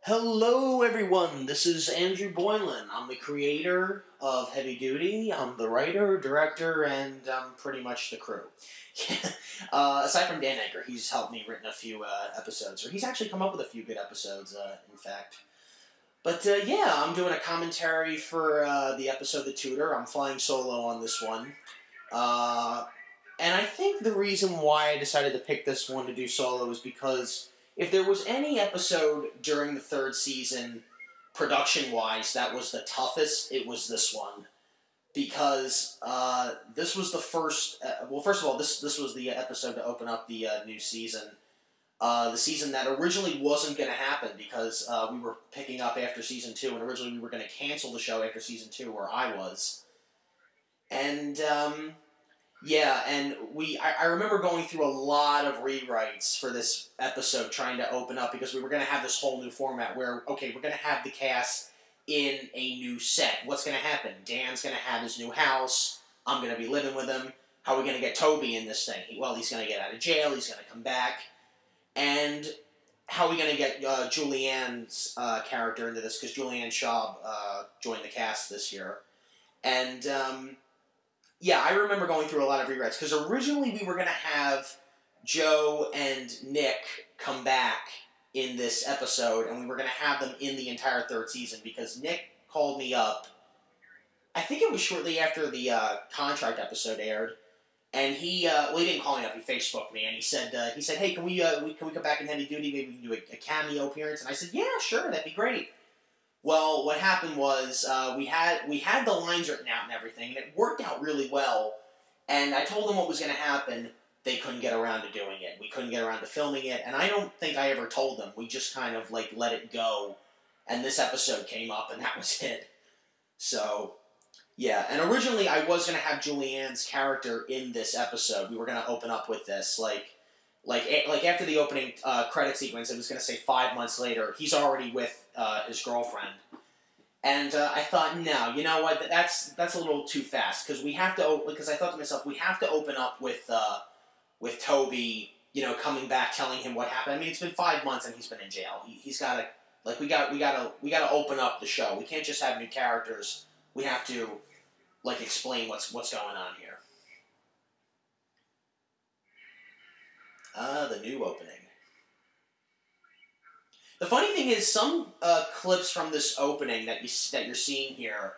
Hello everyone, this is Andrew Boylan. I'm the creator of Heavy Duty. I'm the writer, director, and pretty much the crew. Aside from Dan Edgar, he's helped me written a few episodes, or he's actually come up with a few good episodes, in fact. But yeah, I'm doing a commentary for the episode The Tutor. I'm flying solo on this one. And I think the reason why I decided to pick this one to do solo is because if there was any episode during the third season, production-wise, that was the toughest, it was this one. Because this was the first... well, first of all, this was the episode to open up the new season. The season that originally wasn't going to happen because we were picking up after Season 2, and originally we were going to cancel the show after Season 2, where I was. And... yeah, and I remember going through a lot of rewrites for this episode trying to open up because we were going to have this whole new format where, okay, we're going to have the cast in a new set. What's going to happen? Dan's going to have his new house. I'm going to be living with him. How are we going to get Toby in this thing? Well, he's going to get out of jail. He's going to come back. And how are we going to get Julianne's character into this? Because Julianne Schaub joined the cast this year. And... yeah, I remember going through a lot of rewrites, because originally we were going to have Joe and Nick come back in this episode, and we were going to have them in the entire third season, because Nick called me up, I think it was shortly after the contract episode aired, and he didn't call me up, he Facebooked me, and he said, hey, can we come back in Heavy Duty, maybe we can do a cameo appearance, and I said, yeah, sure, that'd be great. Well, what happened was we had the lines written out and everything, and it worked out really well. And I told them what was going to happen. They couldn't get around to doing it. We couldn't get around to filming it, and I don't think I ever told them. We just kind of like let it go, and this episode came up, and that was it. So, yeah. And originally, I was going to have Julianne's character in this episode. We were going to open up with this, like after the opening credit sequence, it was going to say 5 months later, he's already with his girlfriend. And I thought, no, you know what, that's a little too fast, because I thought to myself, we have to open up with Toby, coming back, telling him what happened. I mean, it's been 5 months and he's been in jail. He's got to, like, we got to open up the show. We can't just have new characters. We have to, like, explain what's going on here. The new opening. The funny thing is, some clips from this opening that you're seeing here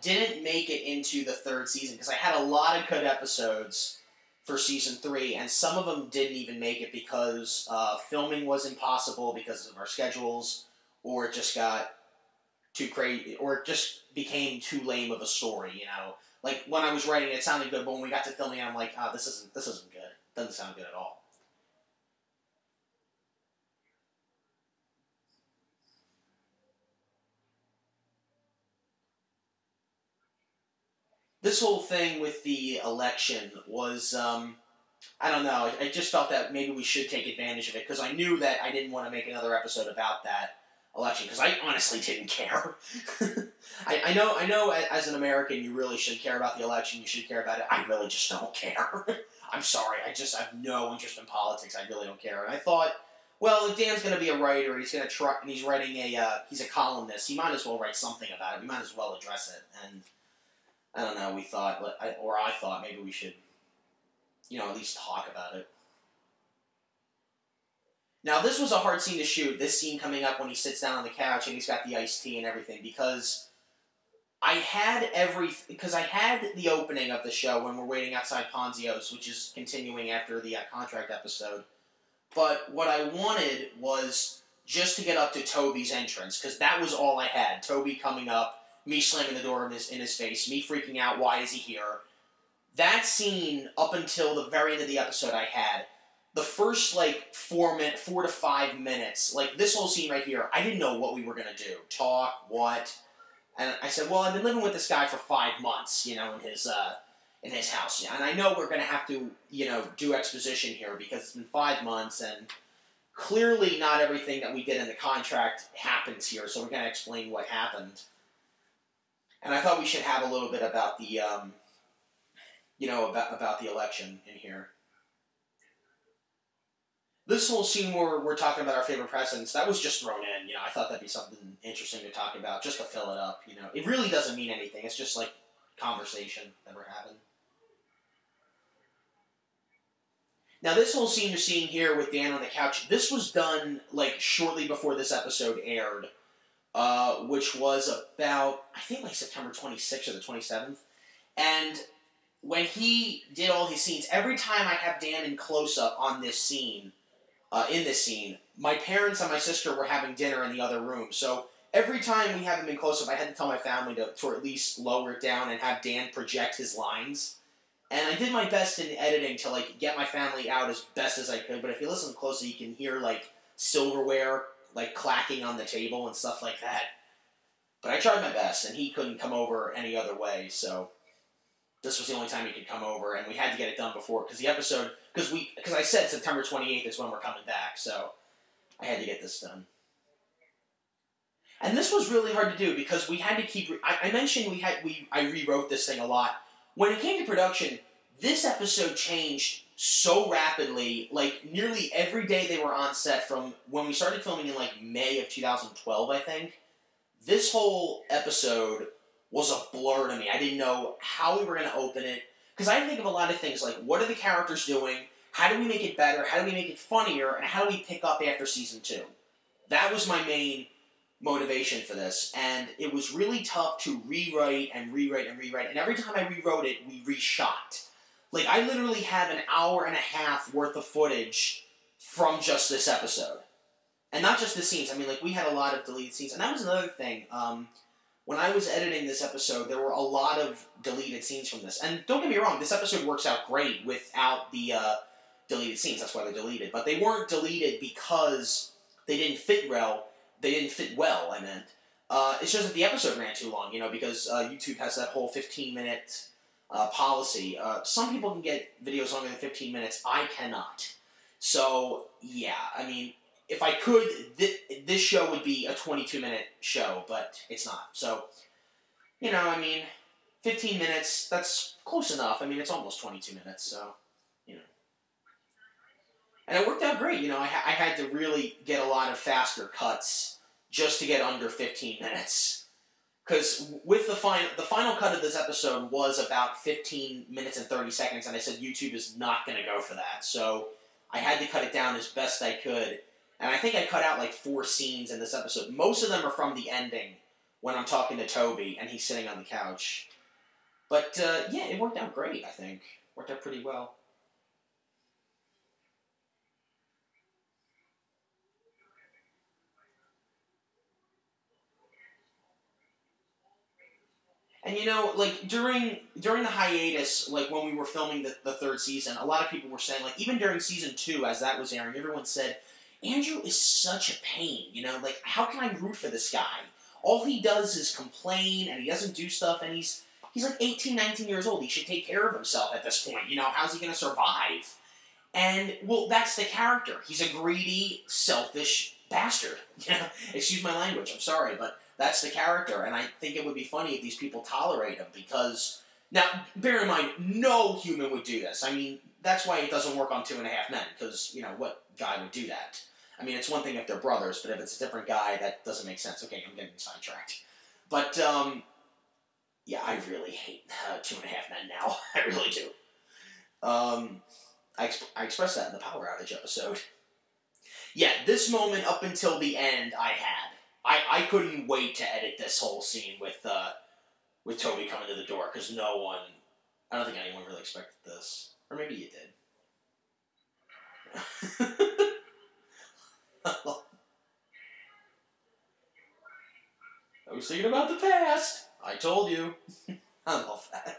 didn't make it into the third season, because I had a lot of good episodes for Season 3, and some of them didn't even make it because filming was impossible because of our schedules, or it just got too crazy, or it just became too lame of a story, Like, when I was writing it sounded good, but when we got to filming I'm like, oh, this isn't good. Doesn't sound good at all. This whole thing with the election was, I don't know, I just felt that maybe we should take advantage of it, because I knew that I didn't want to make another episode about that election, because I honestly didn't care. I know as an American you really should care about the election, you should care about it. I really just don't care. I'm sorry, I have no interest in politics, I really don't care. And I thought, well, if Dan's going to be a writer, he's going to try, and he's writing he's a columnist, he might as well write something about it, we might as well address it, and I don't know, I thought maybe we should, at least talk about it. Now, this was a hard scene to shoot, this scene coming up when he sits down on the couch and he's got the iced tea and everything, because I had the opening of the show when we're waiting outside Ponzio's, which is continuing after the contract episode, but what I wanted was just to get up to Toby's entrance, because that was all I had. Toby coming up, me slamming the door in his face, me freaking out, why is he here? That scene, up until the very end of the episode I had, the first, 4 to 5 minutes, this whole scene right here, I didn't know what we were going to do. Talk, what? And I said, well, I've been living with this guy for 5 months, in his house. And I know we're going to have to, do exposition here, because it's been 5 months, and clearly not everything that we did in the contract happens here, so we're going to explain what happened. And I thought we should have a little bit about the, about the election in here. this whole scene where we're talking about our favorite presidents, that was just thrown in. I thought that'd be something interesting to talk about, just to fill it up. It really doesn't mean anything. It's just like conversation that we're having. Now, this whole scene you're seeing here with Dan on the couch, this was done, like, shortly before this episode aired, which was about, I think, like, September 26th or the 27th. And when he did all his scenes, every time I have Dan in close-up on this scene, my parents and my sister were having dinner in the other room. So every time we have him in close-up, I had to tell my family to at least lower it down and have Dan project his lines. And I did my best in editing to, like, get my family out as best as I could. But if you listen closely, you can hear, like, silverware, like, clacking on the table and stuff like that. But I tried my best, and he couldn't come over any other way, so this was the only time he could come over, and we had to get it done before, because the episode, because I said September 28th is when we're coming back, so I had to get this done. And this was really hard to do, because we had to keep, I mentioned I rewrote this thing a lot. When it came to production, this episode changed so rapidly, like, nearly every day they were on set from when we started filming in, like, May of 2012, I think. This whole episode was a blur to me. I didn't know how we were going to open it, because I think of a lot of things, like, what are the characters doing? How do we make it better? How do we make it funnier? And how do we pick up after Season 2? That was my main motivation for this, and it was really tough to rewrite and rewrite and rewrite, and every time I rewrote it, we reshot. Like, I literally have an hour and a half worth of footage from just this episode. And not just the scenes, I mean, like, we had a lot of deleted scenes, and that was another thing. When I was editing this episode, there were a lot of deleted scenes from this, and don't get me wrong, this episode works out great without the deleted scenes, that's why they're deleted, but they weren't deleted because they didn't fit well. I meant. It's just that the episode ran too long, because YouTube has that whole 15-minute policy. Some people can get videos longer than 15 minutes. I cannot. So, yeah, I mean, if I could, this show would be a 22-minute show, but it's not. So, I mean, 15 minutes, that's close enough. I mean, it's almost 22 minutes, so, And it worked out great, I had to really get a lot of faster cuts just to get under 15 minutes. Because with the final cut of this episode was about 15 minutes and 30 seconds, and I said YouTube is not going to go for that. So I had to cut it down as best I could. And I think I cut out like 4 scenes in this episode. Most of them are from the ending, when I'm talking to Toby, and he's sitting on the couch. But, yeah, it worked out great, I think. Worked out pretty well. And like, during the hiatus, like, when we were filming the 3rd season, a lot of people were saying, like, even during Season 2, as that was airing, everyone said, Andrew is such a pain, like, how can I root for this guy? All he does is complain, and he doesn't do stuff, and he's like 18, 19 years old. He should take care of himself at this point, how's he going to survive? And, well, that's the character. He's a greedy, selfish bastard. Excuse my language, I'm sorry, but that's the character, and I think it would be funny if these people tolerate him, because, now, bear in mind, no human would do this. I mean, that's why it doesn't work on 2.5 Men, because, what guy would do that? I mean, it's one thing if they're brothers, but if it's a different guy, that doesn't make sense. Okay, I'm getting sidetracked. But, yeah, I really hate 2.5 Men now. I really do. I expressed that in the Power Outage episode. Yeah, this moment up until the end I had. I couldn't wait to edit this whole scene with Toby coming to the door, because I don't think anyone really expected this. Or maybe you did. I was thinking about the past. I told you. I love that.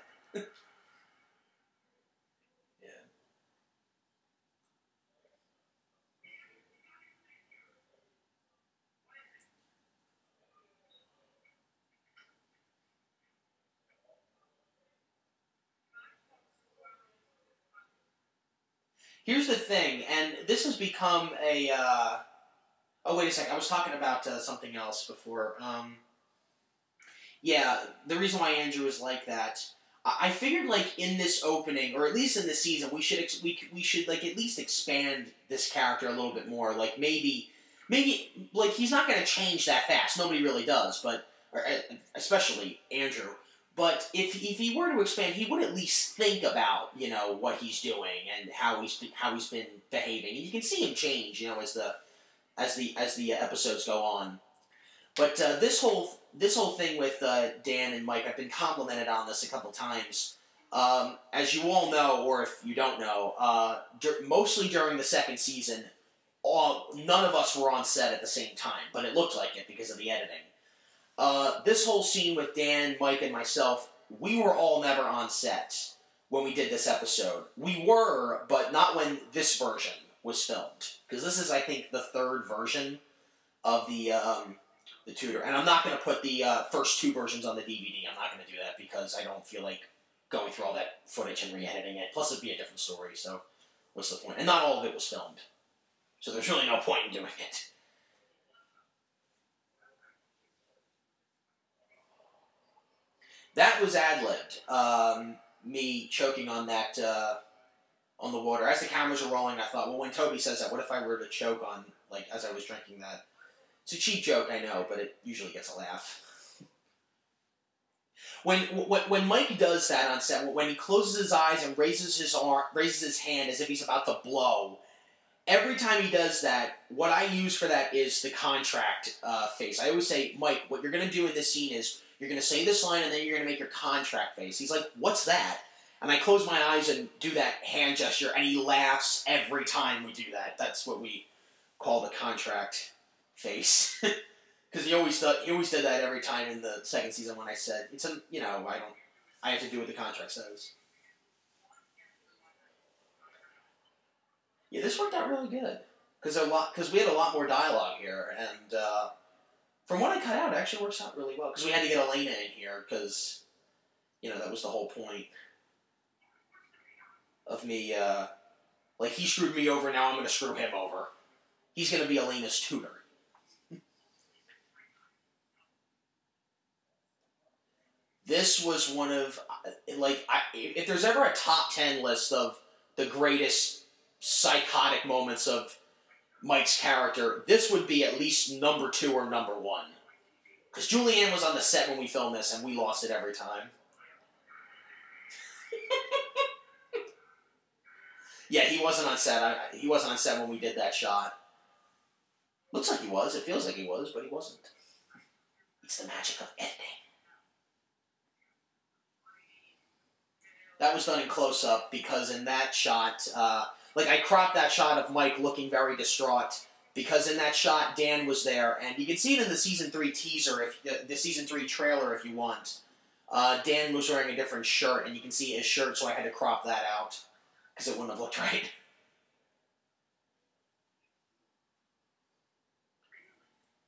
Here's the thing, and this has become a, oh, wait a sec, I was talking about something else before. Yeah, the reason why Andrew is like that, I figured, like, in this opening, or at least in this season, we should like at least expand this character a little bit more. Like maybe like he's not going to change that fast. Nobody really does, but especially Andrew. But if he were to expand, he would at least think about what he's doing and how he's been behaving, and you can see him change as the episodes go on. But this whole thing with Dan and Mike, I've been complimented on this a couple times. As you all know, or if you don't know, mostly during the second season, none of us were on set at the same time, but it looked like it because of the editing. This whole scene with Dan, Mike, and myself, we were all never on set when we did this episode. We were, but not when this version was filmed. Because this is, I think, the third version of the Tutor. And I'm not going to put the first two versions on the DVD. I'm not going to do that because I don't feel like going through all that footage and re-editing it. Plus, it'd be a different story, so what's the point? And not all of it was filmed. So there's really no point in doing it. That was ad-libbed. Me choking on that, on the water. As the cameras were rolling, I thought, well, when Toby says that, what if I were to choke on, like, as I was drinking that? It's a cheap joke, I know, but it usually gets a laugh. When Mike does that on set, when he closes his eyes and raises his hand as if he's about to blow, every time he does that, what I use for that is the contract face. I always say, Mike, what you're going to do in this scene is you're going to say this line and then you're going to make your contract face. He's like, what's that? And I close my eyes and do that hand gesture, and he laughs every time we do that. That's what we call the contract face. Because he always did that every time in the second season when I said, I have to do what the contract says. Yeah, this worked out really good. Because we had a lot more dialogue here, and from what I cut out, it actually works out really well. Because we had to get Elena in here, because, that was the whole point of me, like, he screwed me over, now I'm going to screw him over. He's going to be Elena's tutor. This was one of, if there's ever a top 10 list of the greatest psychotic moments of Mike's character, this would be at least number 2 or number 1. Because Julianne was on the set when we filmed this, and we lost it every time. Yeah, he wasn't on set. He wasn't on set when we did that shot. Looks like he was. It feels like he was, but he wasn't. It's the magic of editing. That was done in close-up because in that shot, I cropped that shot of Mike looking very distraught because in that shot, Dan was there, and you can see it in the Season 3 teaser, the Season 3 trailer if you want. Dan was wearing a different shirt, and you can see his shirt, so I had to crop that out because it wouldn't have looked right.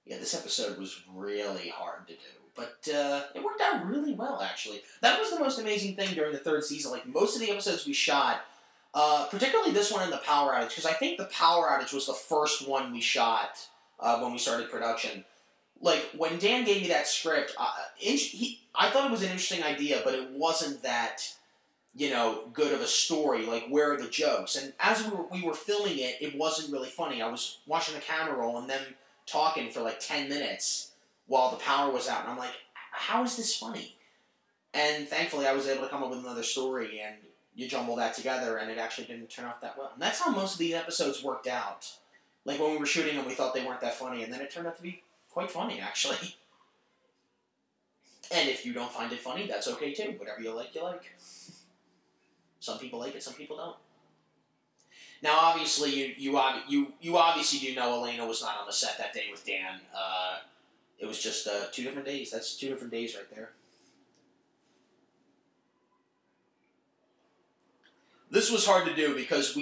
Yeah, this episode was really hard to do. But it worked out really well, actually. That was the most amazing thing during the third season. Like, most of the episodes we shot, particularly this one in the power outage, because I think the power outage was the first one we shot when we started production. Like, when Dan gave me that script, I thought it was an interesting idea, but it wasn't that, good of a story. Like, where are the jokes? And as we were filming it, it wasn't really funny. I was watching the camera roll and them talking for like 10 minutes while the power was out, and I'm like, how is this funny? And thankfully I was able to come up with another story, and you jumble that together, and it actually didn't turn out that well. And that's how most of these episodes worked out. Like, when we were shooting them, we thought they weren't that funny, and then it turned out to be quite funny, actually. And if you don't find it funny, that's okay too. Whatever you like, you like. Some people like it, some people don't. Now, obviously, you obviously do know Elena was not on the set that day with Dan. It was just 2 different days. That's 2 different days right there. This was hard to do because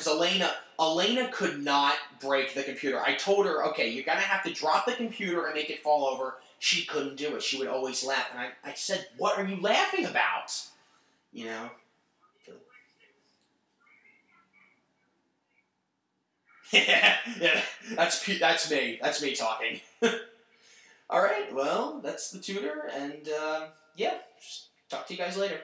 Elena could not break the computer. I told her, okay, you're going to have to drop the computer and make it fall over. She couldn't do it. She would always laugh. And I said, what are you laughing about? Yeah, that's me. That's me talking. All right, well, that's the Tutor, and yeah, talk to you guys later.